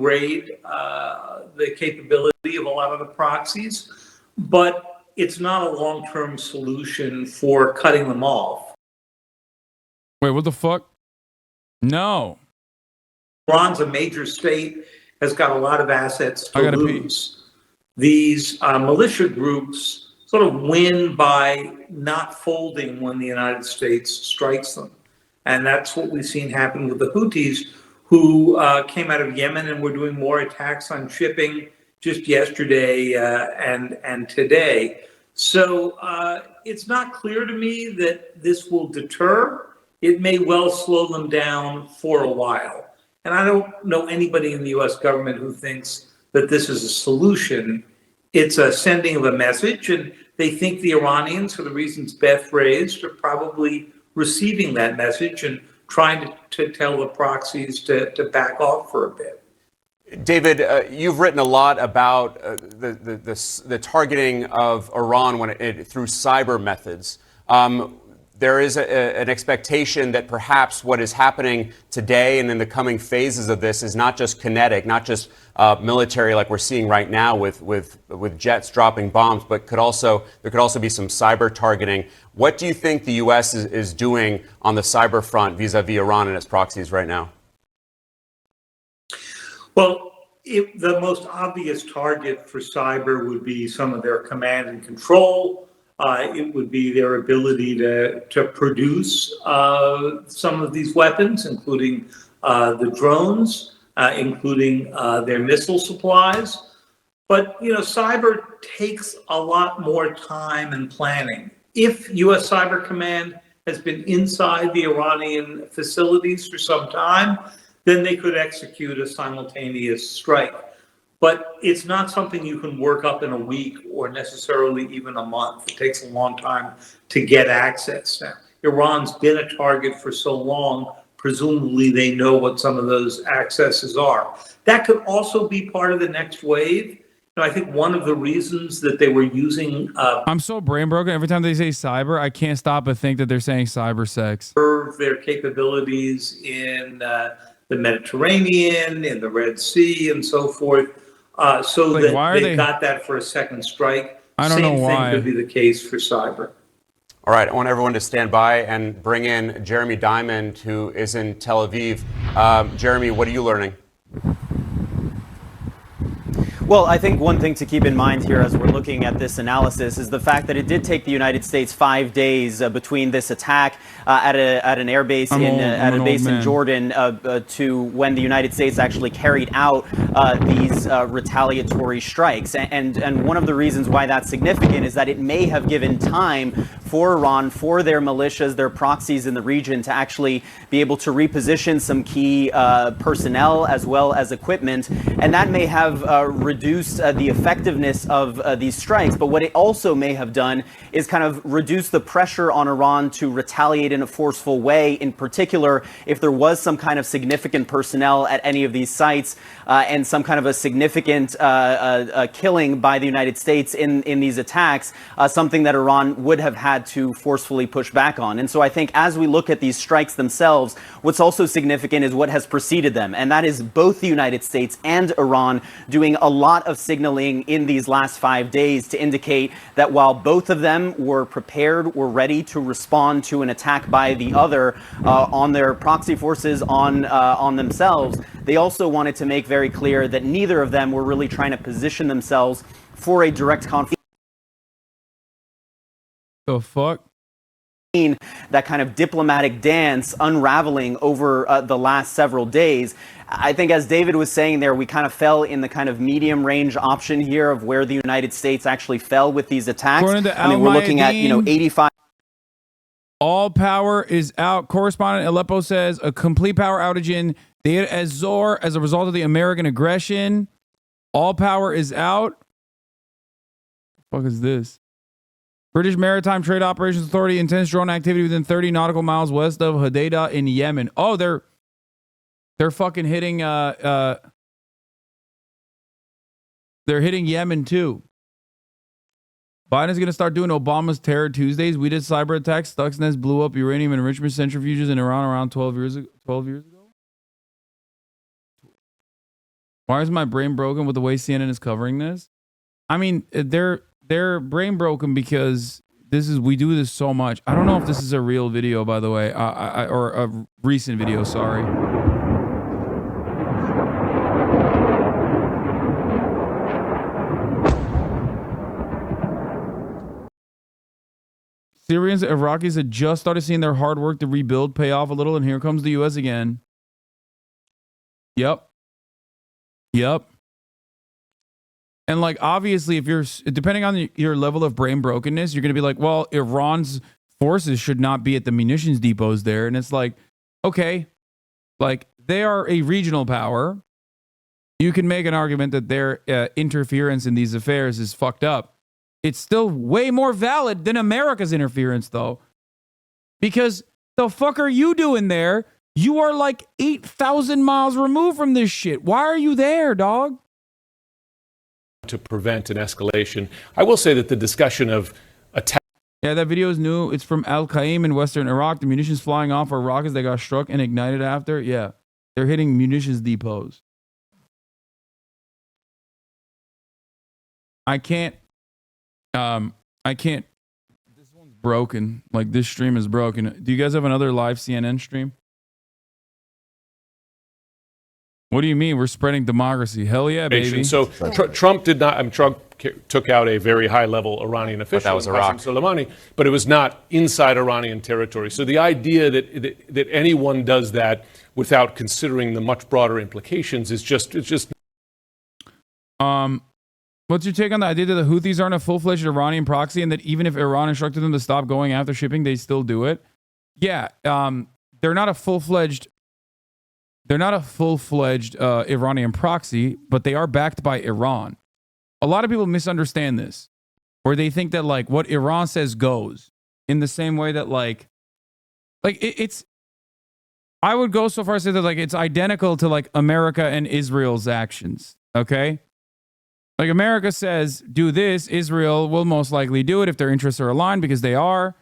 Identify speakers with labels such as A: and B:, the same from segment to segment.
A: degrade the capability of a lot of the proxies, but it's not a long-term solution for cutting them off.
B: Wait, what the fuck? No.
A: Iran's a major state, has got a lot of assets to lose. These militia groups sort of win by not folding when the United States strikes them. And that's what we've seen happen with the Houthis, who came out of Yemen and were doing more attacks on shipping just yesterday and today. So it's not clear to me that this will deter. It may well slow them down for a while. And I don't know anybody in the U.S. government who thinks that this is a solution. It's a sending of a message, and they think the Iranians, for the reasons Beth raised, are probably receiving that message and trying to tell the proxies to back off for a bit.
C: David, you've written a lot about the targeting of Iran through cyber methods. There is an expectation that perhaps what is happening today and in the coming phases of this is not just kinetic, not just military like we're seeing right now with jets dropping bombs, but there could also be some cyber targeting. What do you think the U.S. is doing on the cyber front vis-a-vis Iran and its proxies right now?
A: Well, the most obvious target for cyber would be some of their command and control. It would be their ability to produce some of these weapons, including the drones, including their missile supplies. But, cyber takes a lot more time and planning. If U.S. Cyber Command has been inside the Iranian facilities for some time, then they could execute a simultaneous strike. But it's not something you can work up in a week or necessarily even a month. It takes a long time to get access. Now, Iran's been a target for so long, presumably they know what some of those accesses are. That could also be part of the next wave. I think one of the reasons that they were using...
B: I'm so brain broken. Every time they say cyber, I can't stop but think that they're saying cyber sex.
A: Their capabilities in the Mediterranean, in the Red Sea, and so forth. So like, that they got that for a second strike.
B: I don't know why.
A: Same thing could be the case for cyber.
C: All right, I want everyone to stand by and bring in Jeremy Diamond, who is in Tel Aviv. Jeremy, what are you learning?
D: Well, I think one thing to keep in mind here as we're looking at this analysis is the fact that it did take the United States 5 days between this attack at an air base in Jordan to when the United States actually carried out these retaliatory strikes. And one of the reasons why that's significant is that it may have given time for Iran, for their militias, their proxies in the region to actually be able to reposition some key personnel as well as equipment. And that may have reduced the effectiveness of these strikes. But what it also may have done is kind of reduce the pressure on Iran to retaliate in a forceful way, in particular, if there was some kind of significant personnel at any of these sites and some kind of a significant killing by the United States in these attacks, something that Iran would have had to forcefully push back on. And so I think as we look at these strikes themselves, what's also significant is what has preceded them. And that is both the United States and Iran doing a lot of signaling in these last 5 days to indicate that while both of them were prepared, were ready to respond to an attack by the other on their proxy forces, on themselves, they also wanted to make very clear that neither of them were really trying to position themselves for a direct conflict.
B: The fuck?
D: That kind of diplomatic dance unraveling over the last several days. I think, as David was saying there, we kind of fell in the kind of medium range option here of where the United States actually fell with these attacks.
B: I mean,
D: we're looking at 85.
B: All power is out. Correspondent Aleppo says a complete power outage in Deir ez-Zor as a result of the American aggression. All power is out. What the fuck is this? British Maritime Trade Operations Authority intense drone activity within 30 nautical miles west of Hodeidah in Yemen. Oh, they're fucking hitting they're hitting Yemen too. Biden's going to start doing Obama's Terror Tuesdays. We did cyber attacks. Stuxnet blew up uranium enrichment centrifuges in Iran around 12 years ago. Why is my brain broken with the way CNN is covering this? I mean, they're brain broken because we do this so much. I don't know if this is a real video, by the way, or a recent video. Sorry. Syrians and Iraqis had just started seeing their hard work to rebuild pay off a little, and here comes the U.S. again. Yep. And like, obviously, if you're depending on your level of brain brokenness, you're going to be like, well, Iran's forces should not be at the munitions depots there. And it's like, okay, like they are a regional power. You can make an argument that their interference in these affairs is fucked up. It's still way more valid than America's interference, though. Because the fuck are you doing there? You are like 8,000 miles removed from this shit. Why are you there, dog?
E: To prevent an escalation. I will say that the discussion of attack.
B: Yeah, that video is new. It's from Al Qaim in Western Iraq. The munitions flying off are rockets that got struck and ignited after. Yeah, they're hitting munitions depots. I can't. This one's broken. Like, this stream is broken. Do you guys have another live CNN stream? What do you mean? We're spreading democracy. Hell yeah, baby.
E: So Trump did not. Trump took out a very high-level Iranian official,
C: that was Iraq.
E: Soleimani, but it was not inside Iranian territory. So the idea that anyone does that without considering the much broader implications is just.
B: What's your take on the idea that the Houthis aren't a full-fledged Iranian proxy, and that even if Iran instructed them to stop going after shipping, they still do it? Yeah, they're not a full-fledged. They're not a full-fledged Iranian proxy, but they are backed by Iran. A lot of people misunderstand this, or they think that like what Iran says goes, in the same way that it's. I would go so far as to say that like it's identical to like America and Israel's actions. Okay, like America says do this, Israel will most likely do it if their interests are aligned, because they are.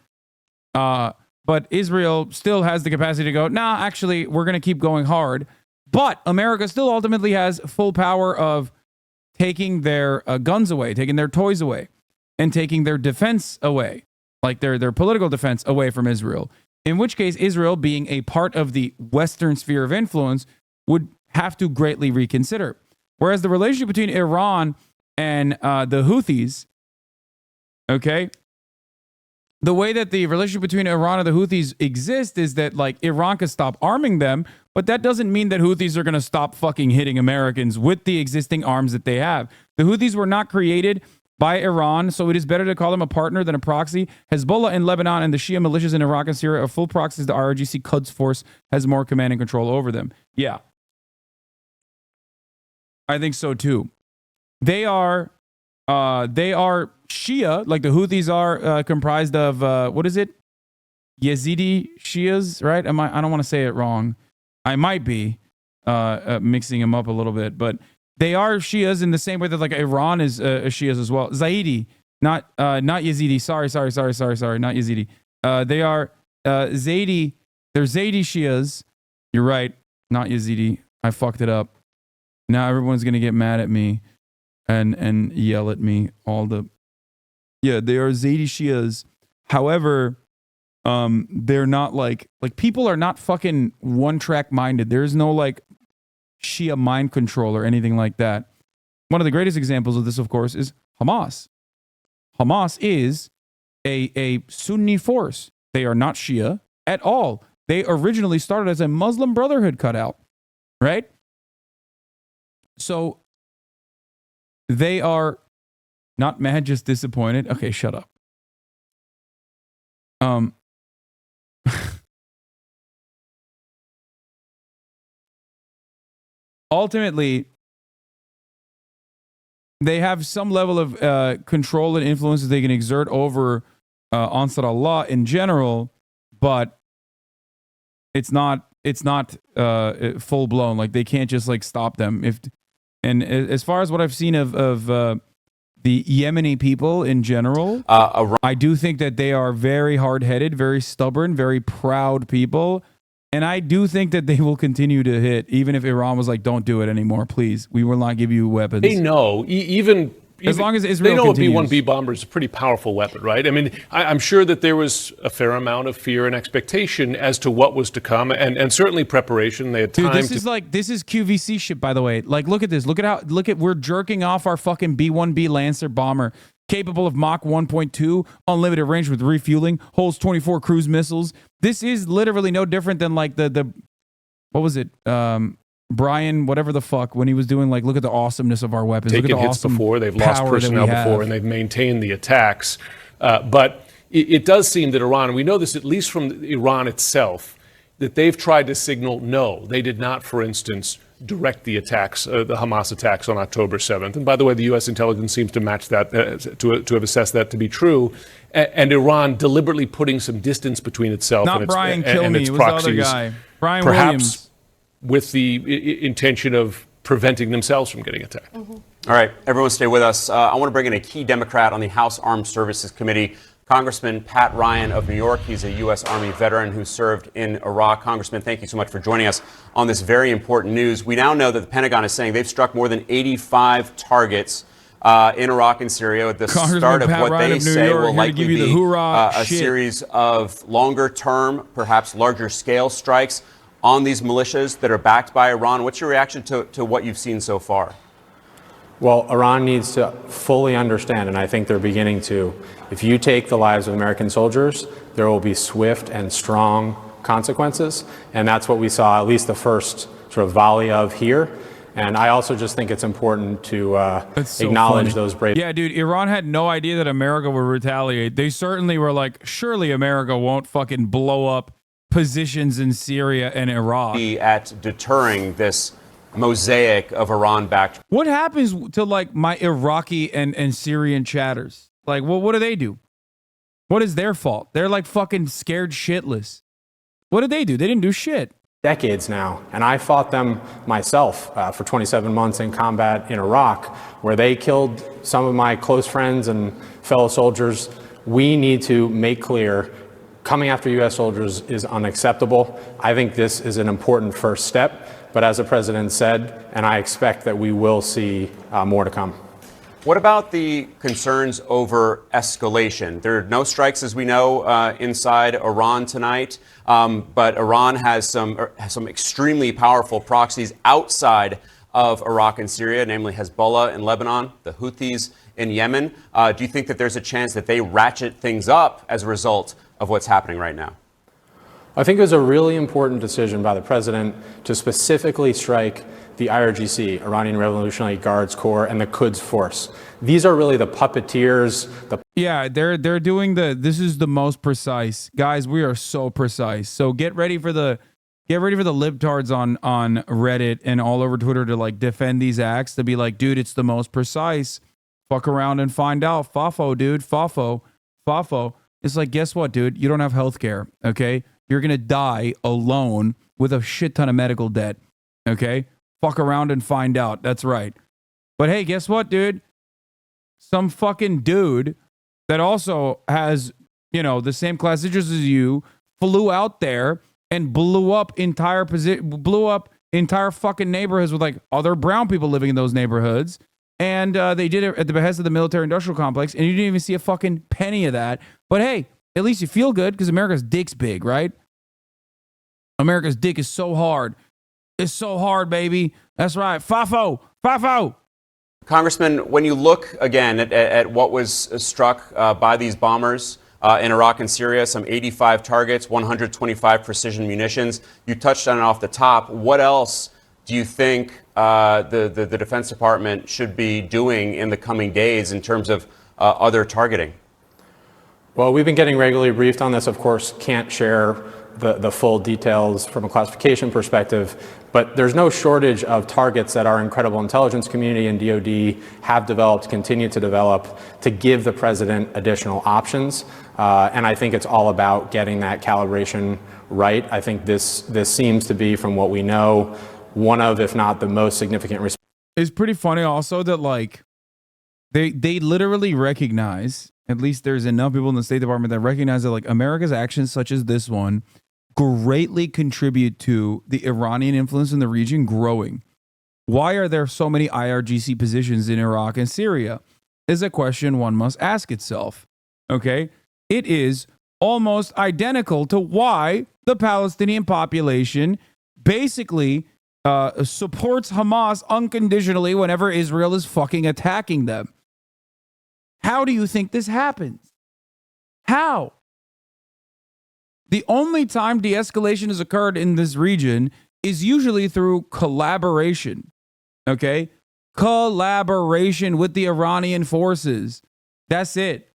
B: But Israel still has the capacity to go, nah, actually, we're going to keep going hard. But America still ultimately has full power of taking their guns away, taking their toys away, and taking their defense away, like their political defense away from Israel. In which case, Israel, being a part of the Western sphere of influence, would have to greatly reconsider. Whereas the relationship between Iran and the Houthis, okay, the way that the relationship between Iran and the Houthis exists is that like Iran could stop arming them, but that doesn't mean that Houthis are going to stop fucking hitting Americans with the existing arms that they have. The Houthis were not created by Iran, so it is better to call them a partner than a proxy. Hezbollah in Lebanon and the Shia militias in Iraq and Syria are full proxies. The IRGC Quds force has more command and control over them. Yeah. I think so too. They are Shia, like the Houthis are comprised of, what is it? Yazidi Shias, right? I don't want to say it wrong. I might be mixing them up a little bit, but they are Shias in the same way that like Iran is Shias as well. Zaidi, not Yazidi. Sorry, not Yazidi. They are Zaidi. They're Zaidi Shias. You're right, not Yazidi. I fucked it up. Now everyone's gonna get mad at me and yell at me. Yeah, they are Zaidi Shias. However, they're not like people are not fucking one-track minded. There's no like Shia mind control or anything like that. One of the greatest examples of this, of course, is Hamas. Hamas is a Sunni force. They are not Shia at all. They originally started as a Muslim Brotherhood cutout, right? So they are not mad, just disappointed. Okay, shut up. Ultimately, they have some level of control and influence that they can exert over Ansar Allah in general, but it's not full blown. Like they can't just like stop them. And as far as what I've seen of the Yemeni people in general, I do think that they are very hard-headed, very stubborn, very proud people. And I do think that they will continue to hit, even if Iran was like, don't do it anymore, please. We will not give you weapons.
E: They know, even
B: as long as Israel
E: they know
B: continues.
E: a B-1B bomber is a pretty powerful weapon, right? I mean, I'm sure that there was a fair amount of fear and expectation as to what was to come, and certainly preparation. They had time.
B: Dude, this is QVC shit, by the way. Like, look at this. Look at we're jerking off our fucking B-1B Lancer bomber, capable of Mach 1.2, unlimited range with refueling, holds 24 cruise missiles. This is literally no different than like the what was it? Brian, whatever the fuck, when he was doing like, look at the awesomeness of our weapons.
E: Taken
B: look at the
E: hits
B: awesome
E: before, they've lost
B: power
E: personnel
B: that we
E: before,
B: have.
E: and they've maintained the attacks. But it does seem that Iran, and we know this at least from Iran itself, that they've tried to signal no. They did not, for instance, direct the attacks, the Hamas attacks on October 7th. And by the way, the U.S. intelligence seems to match that, to have assessed that to be true. And Iran deliberately putting some distance between itself
B: Not
E: and its,
B: Brian
E: and
B: Kilmeade,
E: its
B: it was
E: proxies.
B: the other guy. Brian
E: perhaps
B: Williams.
E: With the intention of preventing themselves from getting attacked.
C: All right, everyone stay with us. I want to bring in a key Democrat on the House Armed Services Committee, Congressman Pat Ryan of New York. He's a U.S. Army veteran who served in Iraq. Congressman, thank you so much for joining us on this very important news. We now know that the Pentagon is saying they've struck more than 85 targets in Iraq and Syria at the start of
B: Pat
E: what
B: Ryan
E: they
B: of New
E: say
B: York,
E: will
B: here to
E: likely
B: give you the
E: be
B: hoorah
E: a
B: shit.
E: series of longer-term, perhaps larger-scale strikes on these militias that are backed by Iran. What's your reaction to what you've seen so far?
F: Well, Iran needs to fully understand, and I think they're beginning to, if you take the lives of American soldiers, there will be swift and strong consequences. And that's what we saw, at least the first sort of volley of here. And I also just think it's important to acknowledge those brave.
B: Yeah, dude, Iran had no idea that America would retaliate. They certainly were like, surely America won't fucking blow up positions in Syria and Iraq.
C: At deterring this mosaic of Iran-backed.
B: What happens to like my Iraqi and Syrian chatters? Like, well, what do they do? What is their fault? They're like fucking scared shitless. What did they do? They didn't do shit.
F: Decades now, and I fought them myself for 27 months in combat in Iraq, where they killed some of my close friends and fellow soldiers. We need to make clear coming after U.S. soldiers is unacceptable. I think this is an important first step, but as the president said, and I expect that we will see more to come.
C: What about the concerns over escalation? There are no strikes, as we know, inside Iran tonight, but Iran has some extremely powerful proxies outside of Iraq and Syria, namely Hezbollah in Lebanon, the Houthis in Yemen. Do you think that there's a chance that they ratchet things up as a result of what's happening right now?
F: I think it was a really important decision by the president to specifically strike the IRGC, Iranian Revolutionary Guards Corps, and the Quds Force. These are really the puppeteers.
B: Yeah, they're doing this is the most precise. Guys, we are so precise. So get ready for the libtards on Reddit and all over Twitter to like defend these acts, to be like, dude, it's the most precise. Fuck around and find out. Fafo, dude. Fafo. It's like, guess what, dude? You don't have healthcare, okay? You're going to die alone with a shit ton of medical debt, okay? Fuck around and find out. That's right. But hey, guess what, dude? Some fucking dude that also has, the same class interest as you flew out there and blew up entire fucking neighborhoods with like other brown people living in those neighborhoods. And they did it at the behest of the military industrial complex, and you didn't even see a fucking penny of that. But hey, at least you feel good because America's dick's big, right? America's dick is so hard. It's so hard, baby. That's right. Fafo.
C: Congressman, when you look again at what was struck by these bombers in Iraq and Syria, some 85 targets, 125 precision munitions, you touched on it off the top. What else do you think the Defense Department should be doing in the coming days in terms of other targeting?
F: Well, we've been getting regularly briefed on this. Of course, can't share the full details from a classification perspective, but there's no shortage of targets that our incredible intelligence community and DoD have developed, continue to develop, to give the president additional options. And I think it's all about getting that calibration right. I think this seems to be, from what we know, one of, if not the most significant.
B: It's pretty funny also that like they literally recognize, at least there's enough people in the State Department that recognize that like America's actions such as this one greatly contribute to the Iranian influence in the region growing. Why are there so many IRGC positions in Iraq and Syria? Is a question one must ask itself. Okay? It is almost identical to why the Palestinian population basically supports Hamas unconditionally whenever Israel is fucking attacking them. How do you think this happens? How? The only time de-escalation has occurred in this region is usually through collaboration. Okay? Collaboration with the Iranian forces. That's it.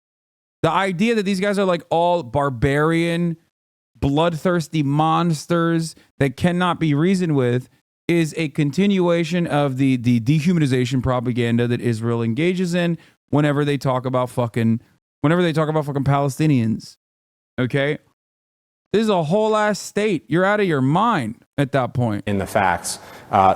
B: The idea that these guys are like all barbarian, bloodthirsty monsters that cannot be reasoned with is a continuation of the dehumanization propaganda that Israel engages in whenever they talk about fucking Palestinians. Okay? This is a whole ass state. You're out of your mind at that point.
F: In the facts.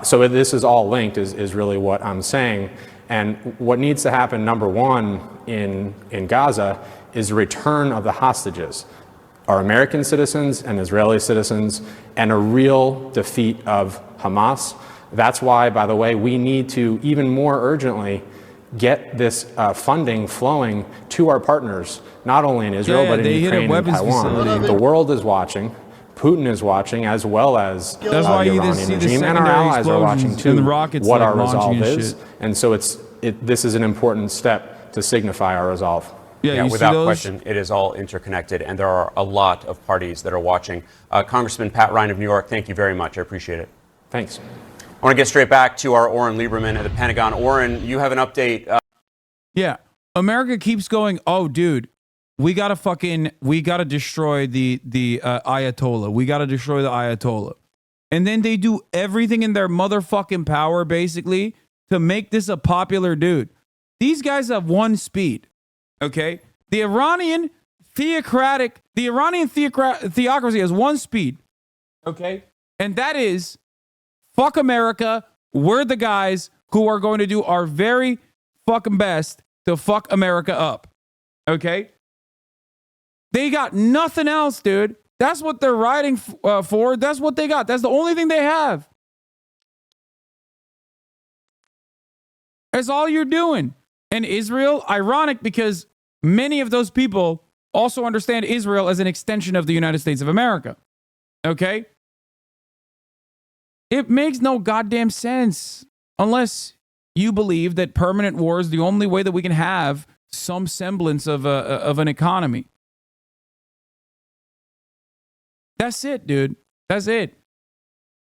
F: So this is all linked is really what I'm saying. And what needs to happen, number one, in Gaza is the return of the hostages, our American citizens and Israeli citizens, and a real defeat of Hamas. That's why, by the way, we need to even more urgently get this funding flowing to our partners, not only in Israel, but in Ukraine and Taiwan. The world is watching. Putin is watching, as well as the Iranian regime, and our allies are watching too, what our resolve is. And so this is an important step to signify our resolve.
C: Yeah, without question, it is all interconnected, and there are a lot of parties that are watching. Congressman Pat Ryan of New York, thank you very much. I appreciate it.
F: Thanks.
C: I want to get straight back to our Oren Lieberman at the Pentagon. Oren, you have an update.
B: Yeah, America keeps going, oh, dude, we got to destroy the Ayatollah. We got to destroy the Ayatollah. And then they do everything in their motherfucking power, basically, to make this a popular dude. These guys have one speed. Okay, the Iranian theocracy has one speed, okay, and that is fuck America. We're the guys who are going to do our very fucking best to fuck America up, okay? They got nothing else, dude. That's what they're riding for. That's what they got. That's the only thing they have. That's all you're doing. And Israel, ironic because many of those people also understand Israel as an extension of the United States of America. Okay? It makes no goddamn sense unless you believe that permanent war is the only way that we can have some semblance of an economy. That's it, dude. That's it.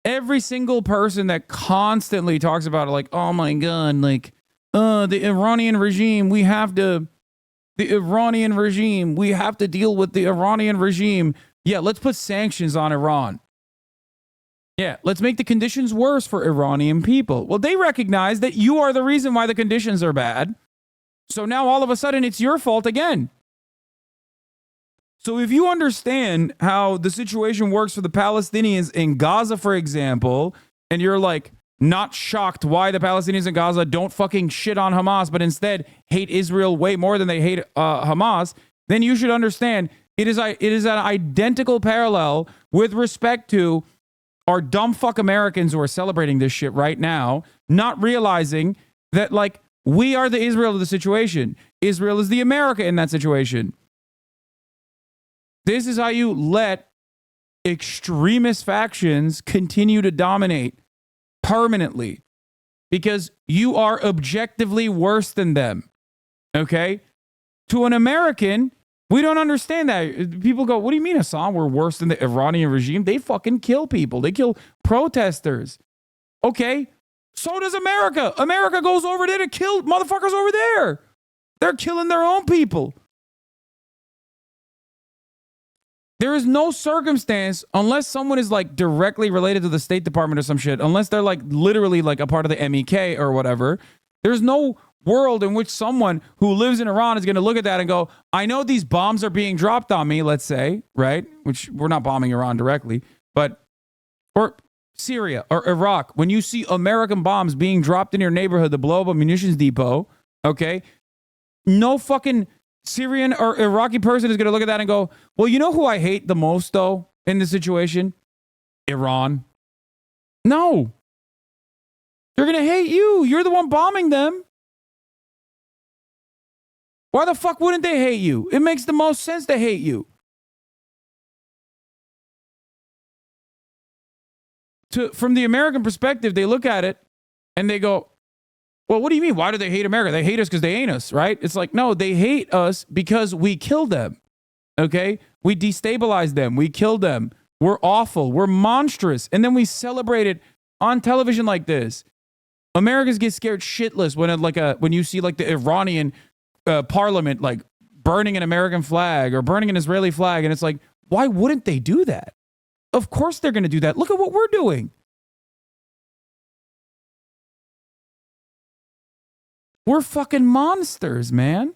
B: Every single person that constantly talks about it, like, oh my God, like, the Iranian regime, we have to deal with the Iranian regime. Yeah, let's put sanctions on Iran. Yeah, let's make the conditions worse for Iranian people. Well, they recognize that you are the reason why the conditions are bad. So now all of a sudden it's your fault again. So if you understand how the situation works for the Palestinians in Gaza, for example, and you're like, not shocked why the Palestinians in Gaza don't fucking shit on Hamas, but instead hate Israel way more than they hate Hamas, then you should understand it is an identical parallel with respect to our dumb fuck Americans who are celebrating this shit right now, not realizing that, like, we are the Israel of the situation. Israel is the America in that situation. This is how you let extremist factions continue to dominate permanently, because you are objectively worse than them. Okay? To an American, we don't understand that. People go, what do you mean, Hasan? We're worse than the Iranian regime? They fucking kill people. They kill protesters. Okay? So does America. America goes over there to kill motherfuckers over there. They're killing their own people. There is no circumstance, unless someone is like directly related to the State Department or some shit, unless they're like literally like a part of the MEK or whatever, there's no world in which someone who lives in Iran is going to look at that and go, I know these bombs are being dropped on me, let's say, right? Which we're not bombing Iran directly, but, or Syria or Iraq, when you see American bombs being dropped in your neighborhood to blow up a munitions depot, okay? No fucking Syrian or Iraqi person is going to look at that and go, well, you know who I hate the most, though? in this situation? Iran. No. They're going to hate you. You're the one bombing them. Why the fuck wouldn't they hate you? It makes the most sense to hate you. From the American perspective, they look at it and they go, well, what do you mean? Why do they hate America? They hate us because they ain't us, right? It's like, no, they hate us because we killed them. Okay? We destabilized them. We killed them. We're awful. We're monstrous. And then we celebrate it on television like this. Americans get scared shitless when you see like the Iranian parliament like burning an American flag or burning an Israeli flag. And it's like, why wouldn't they do that? Of course they're going to do that. Look at what we're doing. We're fucking monsters, man.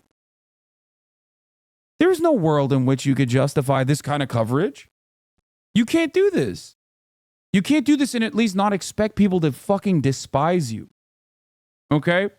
B: There's no world in which you could justify this kind of coverage. You can't do this. You can't do this and at least not expect people to fucking despise you. Okay?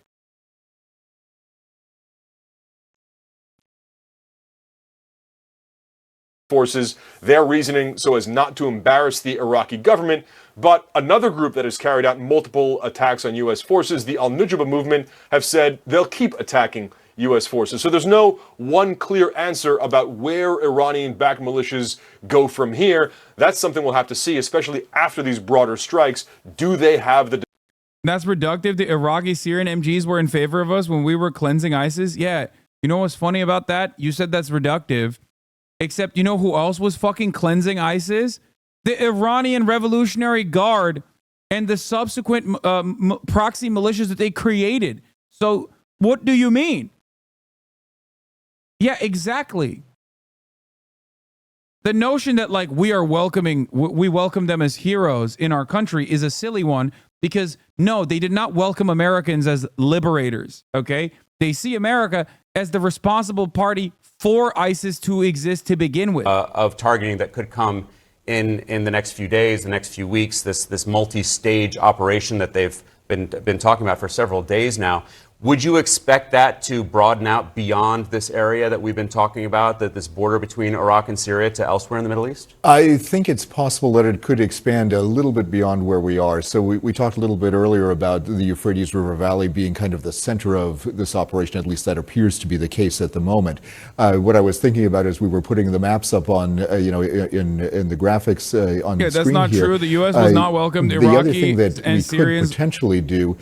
G: Forces, their reasoning so as not to embarrass the Iraqi government. But another group that has carried out multiple attacks on U.S. forces, the Al-Nujaba movement, have said they'll keep attacking U.S. forces. So there's no one clear answer about where Iranian-backed militias go from here. That's something we'll have to see, especially after these broader strikes. Do they have the...
B: That's reductive. The Iraqi Syrian MGs were in favor of us when we were cleansing ISIS. Yeah. You know what's funny about that? You said that's reductive. Except you know who else was fucking cleansing ISIS? The Iranian Revolutionary Guard and the subsequent proxy militias that they created. So what do you mean? Yeah, exactly. The notion that like we welcome them as heroes in our country is a silly one because no, they did not welcome Americans as liberators, okay? They see America as the responsible party for ISIS to exist to begin with.
C: Of targeting that could come in the next few days, the next few weeks, this multi-stage operation that they've been talking about for several days now. Would you expect that to broaden out beyond this area that we've been talking about, that this border between Iraq and Syria, to elsewhere in the Middle East?
H: I think it's possible that it could expand a little bit beyond where we are. So we talked a little bit earlier about the Euphrates River Valley being kind of the center of this operation, at least that appears to be the case at the moment. What I was thinking about as we were putting the maps up on, in the graphics on the screen here. Yeah,
B: that's not true. The U.S. was not welcomed.
H: The other thing that
B: and
H: we
B: Syrians
H: could potentially do.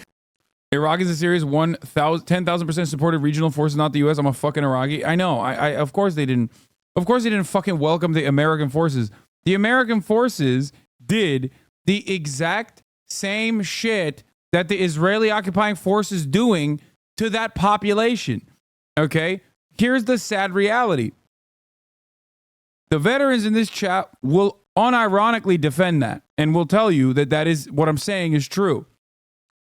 B: Iraq is a Syria's 10,000% supported regional forces, not the U.S. I'm a fucking Iraqi. I know. Of course they didn't. Of course they didn't fucking welcome the American forces. The American forces did the exact same shit that the Israeli occupying forces doing to that population. Okay? Here's the sad reality. The veterans in this chat will unironically defend that and will tell you that that is what I'm saying is true.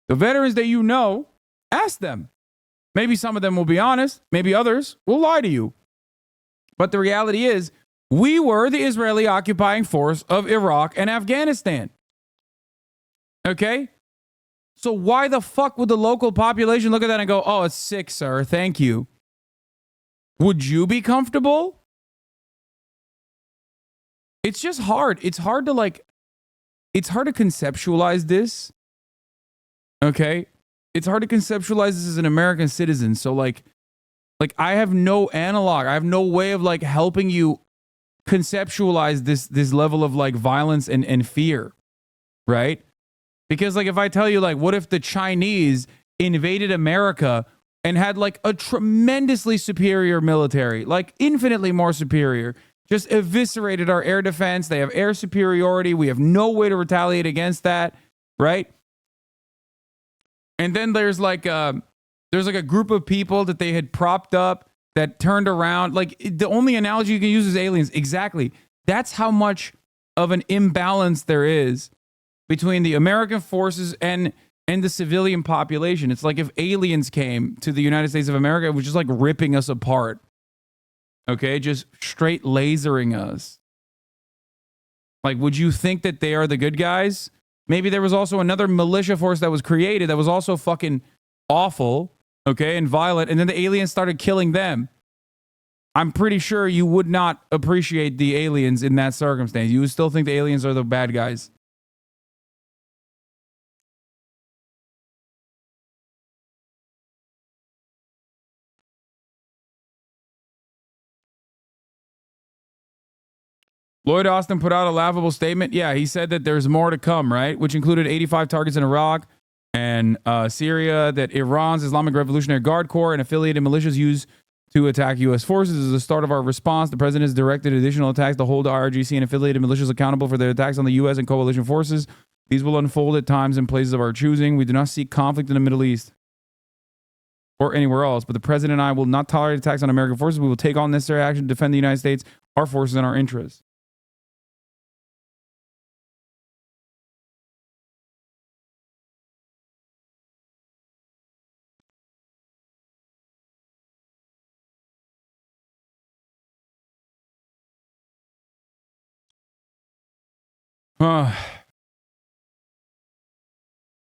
B: The veterans that you know, ask them. Maybe some of them will be honest. Maybe others will lie to you. But the reality is, we were the Israeli occupying force of Iraq and Afghanistan. Okay? So why the fuck would the local population look at that and go, oh, it's sick, sir. Thank you. Would you be comfortable? It's just hard. It's hard to conceptualize this. Okay, it's hard to conceptualize this as an American citizen. So like I have no analog. I have no way of like helping you conceptualize this level of like violence and fear, right? Because like if I tell you like, what if the Chinese invaded America and had like a tremendously superior military, like infinitely more superior, just eviscerated our air defense. They have air superiority. We have no way to retaliate against that, right? And then there's like a group of people that they had propped up that turned around. Like the only analogy you can use is aliens. Exactly. That's how much of an imbalance there is between the American forces and the civilian population. It's like if aliens came to the United States of America, it was just like ripping us apart. Okay, just straight lasering us. Like, would you think that they are the good guys? Maybe there was also another militia force that was created that was also fucking awful, okay, and violent, and then the aliens started killing them. I'm pretty sure you would not appreciate the aliens in that circumstance. You would still think the aliens are the bad guys. Lloyd Austin put out a laughable statement. Yeah, he said that there's more to come, right? Which included 85 targets in Iraq and Syria that Iran's Islamic Revolutionary Guard Corps and affiliated militias use to attack U.S. forces. As the start of our response, the president has directed additional attacks to hold IRGC and affiliated militias accountable for their attacks on the U.S. and coalition forces. These will unfold at times and places of our choosing. We do not seek conflict in the Middle East or anywhere else, but the president and I will not tolerate attacks on American forces. We will take all necessary action to defend the United States, our forces, and our interests.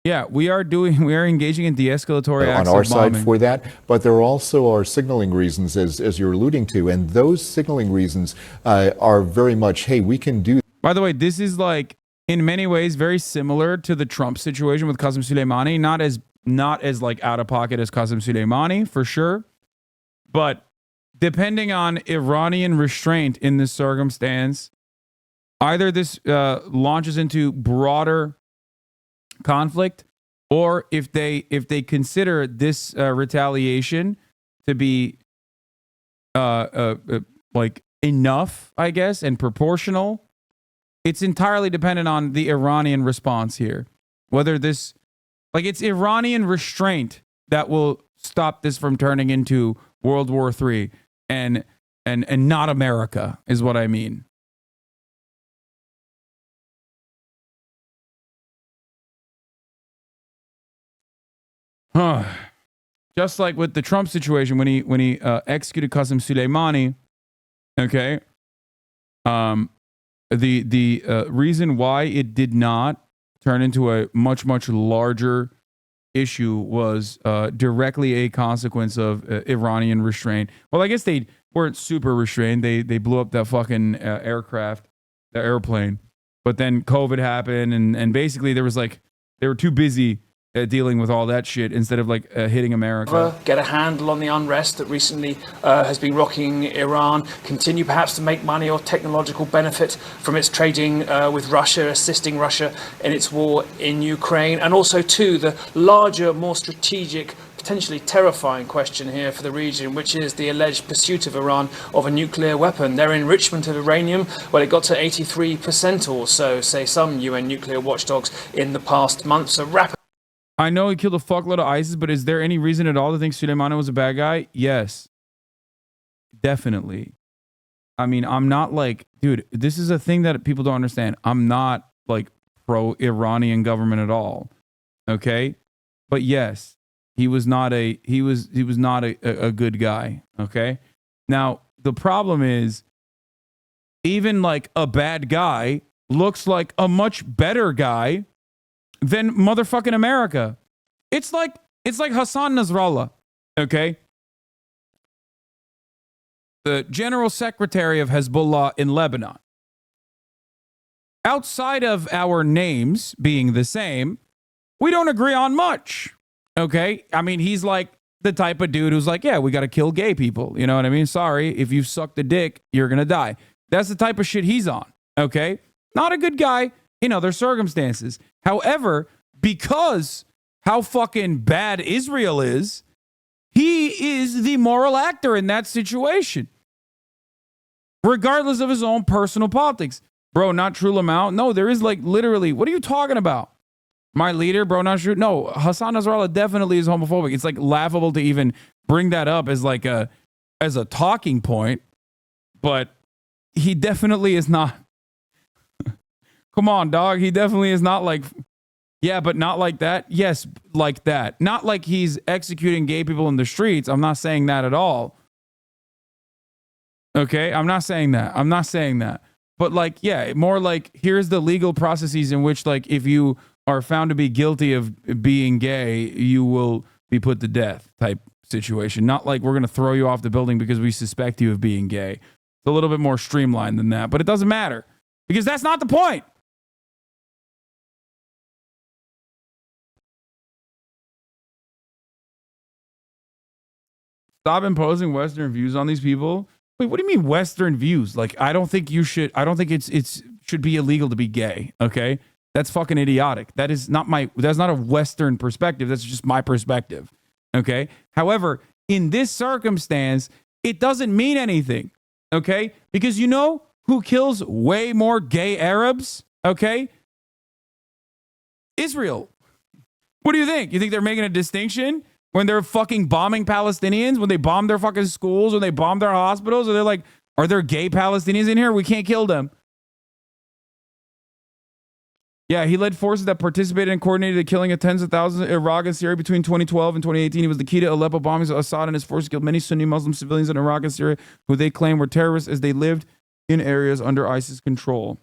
B: Yeah, we are engaging in de-escalatory acts
H: on our
B: of bombing.
H: side for that, but there also are signaling reasons, as you're alluding to, and those signaling reasons are very much, hey, we can do.
B: By the way, this is like in many ways very similar to the Trump situation with Qasem Soleimani. Not as like out of pocket as Qasem Soleimani for sure, but depending on Iranian restraint in this circumstance, either this launches into broader conflict, or if they consider this retaliation to be like enough, I guess, and proportional, it's entirely dependent on the Iranian response here. Whether this, like, it's Iranian restraint that will stop this from turning into World War III, and not America is what I mean. Just like with the Trump situation when he executed Qasem Soleimani, okay. The reason why it did not turn into a much larger issue was directly a consequence of Iranian restraint. Well, I guess they weren't super restrained. They blew up that fucking aircraft, the airplane. But then COVID happened, and basically there was like they were too busy dealing with all that shit instead of like hitting America.
I: Get a handle on the unrest that recently has been rocking Iran, continue perhaps to make money or technological benefit from its trading with Russia, assisting Russia in its war in Ukraine, and also too the larger, more strategic, potentially terrifying question here for the region, which is the alleged pursuit of Iran of a nuclear weapon. Their enrichment of uranium, well, it got to 83% or so, say some UN nuclear watchdogs in the past month. So rapid.
B: I know he killed a fuckload of ISIS, but is there any reason at all to think Soleimani was a bad guy? Yes. Definitely. I mean, I'm not like, dude, this is a thing that people don't understand. I'm not like pro-Iranian government at all. Okay? But yes, he was not a good guy. Okay? Now, the problem is even like a bad guy looks like a much better guy than motherfucking America. It's like Hasan Nasrallah, okay? The general secretary of Hezbollah in Lebanon. Outside of our names being the same, we don't agree on much, okay? I mean, he's like the type of dude who's like, yeah, we got to kill gay people. You know what I mean? Sorry, if you sucked a dick, you're going to die. That's the type of shit he's on, okay? Not a good guy in other circumstances. However, because how fucking bad Israel is, he is the moral actor in that situation. Regardless of his own personal politics. Bro, not true Lamau. No, there is like literally, what are you talking about? My leader, bro, not true. No, Hasan Nasrallah definitely is homophobic. It's like laughable to even bring that up as like as a talking point, but he definitely is not. Come on, dog. He definitely is not like, yeah, but not like that. Yes, like that. Not like he's executing gay people in the streets. I'm not saying that at all. Okay, I'm not saying that. But like, yeah, more like here's the legal processes in which like if you are found to be guilty of being gay, you will be put to death type situation, not like we're going to throw you off the building because we suspect you of being gay. It's a little bit more streamlined than that, but it doesn't matter because that's not the point. Stop imposing Western views on these people. Wait, what do you mean Western views? Like, I don't think it's should be illegal to be gay. Okay. That's fucking idiotic. That's not a Western perspective. That's just my perspective. Okay. However, in this circumstance, it doesn't mean anything. Okay. Because you know who kills way more gay Arabs? Okay. Israel. What do you think? You think they're making a distinction when they're fucking bombing Palestinians, when they bomb their fucking schools, when they bomb their hospitals? Or they're like, are there gay Palestinians in here? We can't kill them. Yeah, he led forces that participated and coordinated the killing of tens of thousands of Iraq and Syria between 2012 and 2018. He was the key to Aleppo bombings. Assad and his forces killed many Sunni Muslim civilians in Iraq and Syria who they claim were terrorists as they lived in areas under ISIS control.